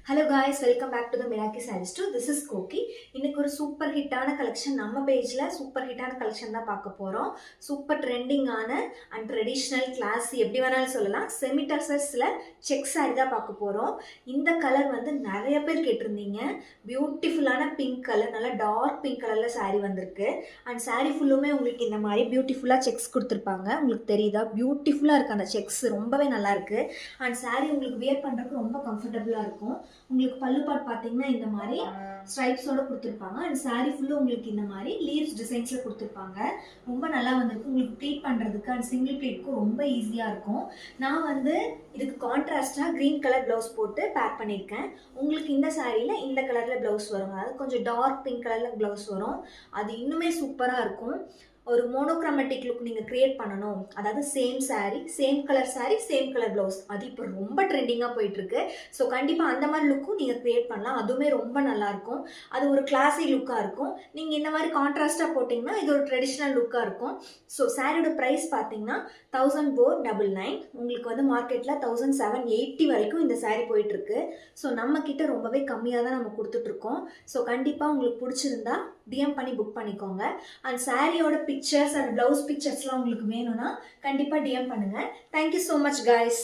Hello guys, welcome back to the Miraki Sarees Store. This is Koki. இன்னைக்கு ஒரு super ஹிட்டான collection நம்ம பேஜ்ல சூப்பர் ஹிட்டான கலெக்ஷன் தான் பார்க்க போறோம். சூப்பர் ட்ரெண்டிங்கான அண்ட் ட்ரெடிஷனல் கிளாஸ் எப்படி வேணாலும் சொல்லலாம். செமி டசர்ஸ்ல செக் saree தான் பார்க்க போறோம். இந்த கலர் வந்து நிறைய பேர் கேட்டிருந்தீங்க. பியூட்டிஃபுல்லான பிங்க் கலர், நல்ல டார்க் பிங்க் கலர்ல saree வந்திருக்கு. அண்ட் saree ஃபுல்லுமே உங்களுக்கு இந்த மாதிரி பியூட்டிஃபுல்லா செக்ஸ் கொடுத்துருப்பாங்க. உங்களுக்கு தெரியுதா? பியூட்டிஃபுல்லா இருக்கு அந்த செக்ஸ், ரொம்பவே நல்லா இருக்கு. அண்ட் saree உங்களுக்கு வியர் பண்றதுக்கு ரொம்ப கம்ஃபர்டபுளா இருக்கும். உங்களுக்கு பல்லு பார்ட் பார்த்தீங்கன்னா இந்த மாதிரி ஸ்ட்ரைப்ஸோட கொடுத்துருப்பாங்க. அண்ட் சாரீ ஃபுல்லும் உங்களுக்கு இந்த மாதிரி லீவ்ஸ் டிசைன்ஸில் கொடுத்துருப்பாங்க. ரொம்ப நல்லா வந்திருக்கு. உங்களுக்கு ப்ளீட் பண்ணுறதுக்கு அண்ட் சிங்கிள் ப்ளீட்க்கும் ரொம்ப ஈஸியாக இருக்கும். நான் வந்து இதுக்கு கான்ட்ராஸ்டாக க்ரீன் கலர் ப்ளவுஸ் போட்டு பேக் பண்ணியிருக்கேன். உங்களுக்கு இந்த சாரியில் இந்த கலரில் ப்ளவுஸ் வரும், அதாவது கொஞ்சம் டார்க் பிங்க் கலரில் ப்ளவுஸ் வரும். அது இன்னுமே சூப்பராக இருக்கும். ஒரு மோனோக்ரோமேட்டிக் லுக் நீங்கள் க்ரியேட் பண்ணணும், அதாவது same sari same colour blouse, அது இப்போ ரொம்ப ட்ரெண்டிங்காக போயிட்டுருக்கு. ஸோ கண்டிப்பாக அந்த மாதிரி லுக்கும் நீங்கள் க்ரியேட் பண்ணலாம். அதுவுமே ரொம்ப நல்லாயிருக்கும். அது ஒரு கிளாஸி லுக்காக இருக்கும். நீங்கள் இந்த மாதிரி கான்ட்ராஸ்ட்டாக போட்டிங்கன்னா இது ஒரு ட்ரெடிஷ்னல் லுக்காக இருக்கும். ஸோ சாரியோட ப்ரைஸ் பார்த்தீங்கன்னா 1499. உங்களுக்கு வந்து மார்க்கெட்டில் 1780 வரைக்கும் இந்த சாரீ போயிட்டுருக்கு. ஸோ நம்மக்கிட்ட ரொம்பவே கம்மியாக தான் நம்ம கொடுத்துட்ருக்கோம். ஸோ கண்டிப்பாக உங்களுக்கு பிடிச்சிருந்தா டிஎம் பண்ணி புக் பண்ணிக்கோங்க. அண்ட் சாரியோட பிக்சர்ஸ் அண்ட் ப்ளவுஸ் பிக்சர்ஸ்லாம் உங்களுக்கு வேணும்னா கண்டிப்பாக டிஎம் பண்ணுங்கள். Thank you so much guys.